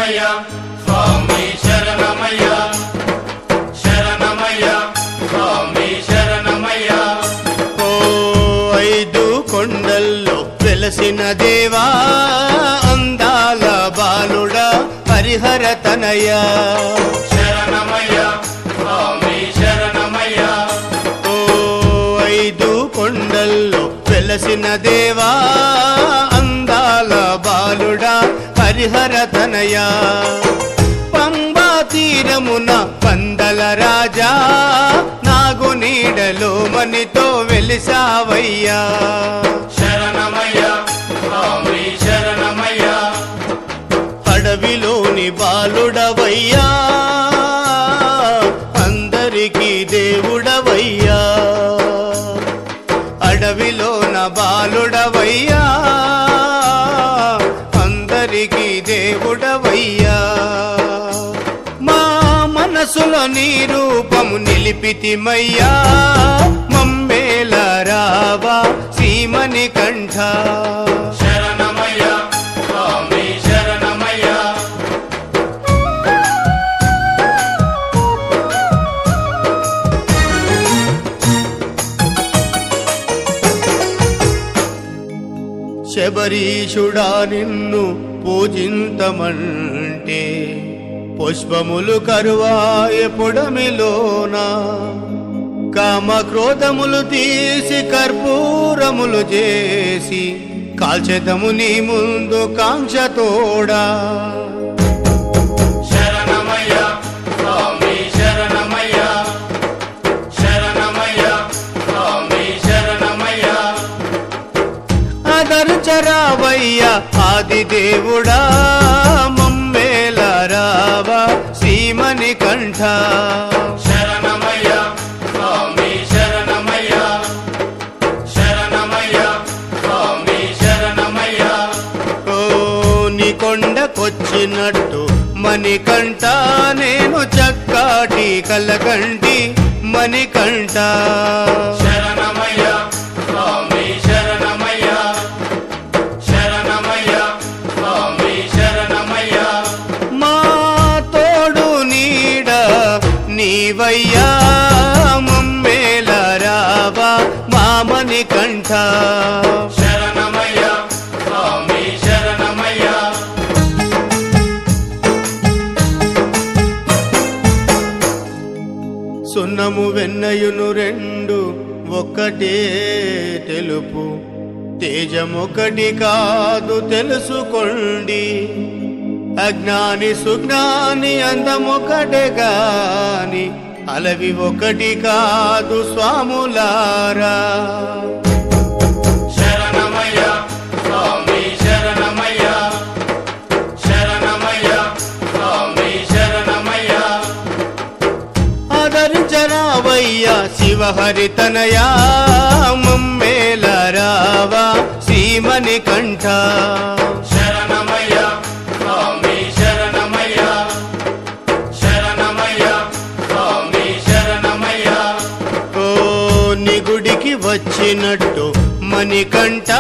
శరణమయ్య స్వామి శరణమయ్య శరణమయ్య స్వామి శరణమయ్య. ఓ ఐదు కొండల్లో వెలసిన దేవా అందాల బాలుడా హరిహర తనయ శరణమయ్య స్వామి శరణమయ్య. ఓ ఐదు కొండల్లో వెలసిన దేవా అందాల బాలుడా హరిహర తనయ పంబా తీరమున పందల రాజా నాగు నీడలో మనితో వెలిసావయ్యా శరణమయ్య స్వామి శరణమయ్య. అడవిలోని బాలుడవయ్యా అందరికీ దేవుడవయ్యా అడవిలోన బాలుడవయ్యా అందరికీ దేవుడవయ్యా మా మనసులో నీ రూపము నిలిపితిమయ్యా మమ్మేల రావా శ్రీమణి కంఠ శరణమయ్య స్వామి శరణమయ్య. శబరీషుడా నిన్ను పూజింతమంటే పుష్పములు కరువాయ పొడమిలోన కామ క్రోధములు తీసి కర్పూరములు చేసి కాల్చెదము నీ ముందు కాంక్షతోడా శరణమయ్య స్వామి శరణమయ్య శరణమయ్య స్వామి శరణమయ్య. ఆదరించరావయ్య ఆది దేవుడా మమ్మేల రావా శ్రీమణి కంఠ శరణమయ్య స్వామి శరణమయ్య శరణమయ్య స్వామి శరణమయ్య. ఓ నీ కొండకొచ్చినట్టు మణికంఠ నేను చక్కాటి కలకంటి మణికంఠ శరణమయ్య స్వామి శరణమయ్య శరణమయ్య స్వామి శరణమయ్య. మా తోడు నీడ నీవయ్యా మమ్మేల రావా మా మణికంఠ శరణమయ్య స్వామి శరణమయ్య. సున్నము వెన్నయును రెండు ఒక్కటే తెలుపు తేజమొకటి కాదు తెలుసుకోండి అజ్ఞాని సుజ్ఞాని అందమొకటే గాని అలవి ఒకటి కాదు స్వాములారా శరణమయ్య స్వామి శరణమయ్య శరణమయ్య స్వామి శరణమయ్య. ఆదరించరావయ్యా శివహరితనయా మమ్మేల రావా శ్రీమణి కంఠ శరణమయ్య స్వామి శరణమయ్య శరణమయ్య స్వామి శరణమయ్య. ఓ నీ గుడికి వచ్చినట్టు మణికంఠ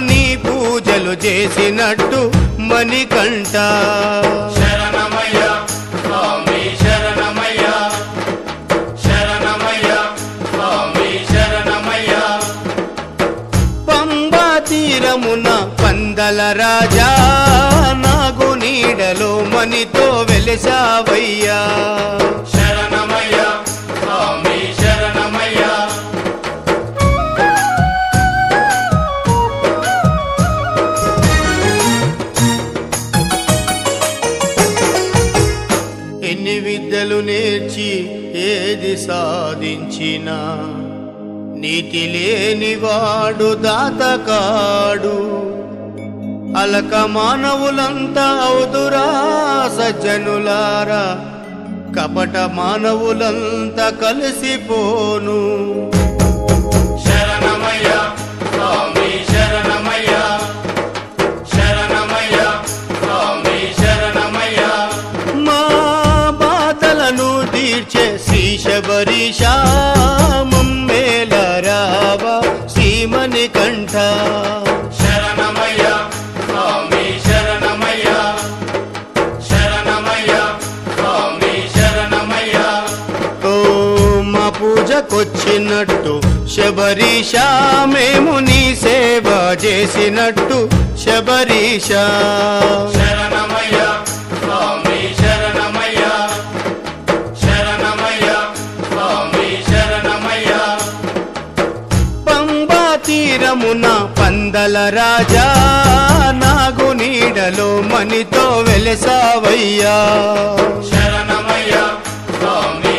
నీ పూజలు చేసినట్టు మణికంఠ శరణమయ్య స్వామి శరణమయ్య శరణమయ్య స్వామి శరణమయ్య. పంబా తీరమున పందల రాజా నాగు నీడలో మణితో వెలిసావయ్యా శరణమయ్య స్వామి శరణమయ్య. ఎన్ని విద్యలు నేర్చి ఏది సాధించినా నీతి లేనివాడు దాతకాడు అలక మానవులంతా అవుదురా సజ్జనులారా కపట మానవులంతా కలిసిపోను శరణమయ్య స్వామి శరణమయ్య శరణమయ్య స్వామి శరణమయ్య. మా బాధలను తీర్చే శ్రీ శబరీషా మమ్మేల రావా శ్రీమణి కంఠ శరణమయ్య స్వామి శరణమయ్య పూజకొచ్చినట్టు శబరీష మేము నీ సేవ చేసినట్టు శబరీష శరణమయ్య స్వామి శరణమయ్య శరణమయ్య స్వామి శరణమయ్య పంబా తీరమున పందల రాజా నాగు నీడలో మణితో వెలసావయ్యా శరణమయ్య స్వామి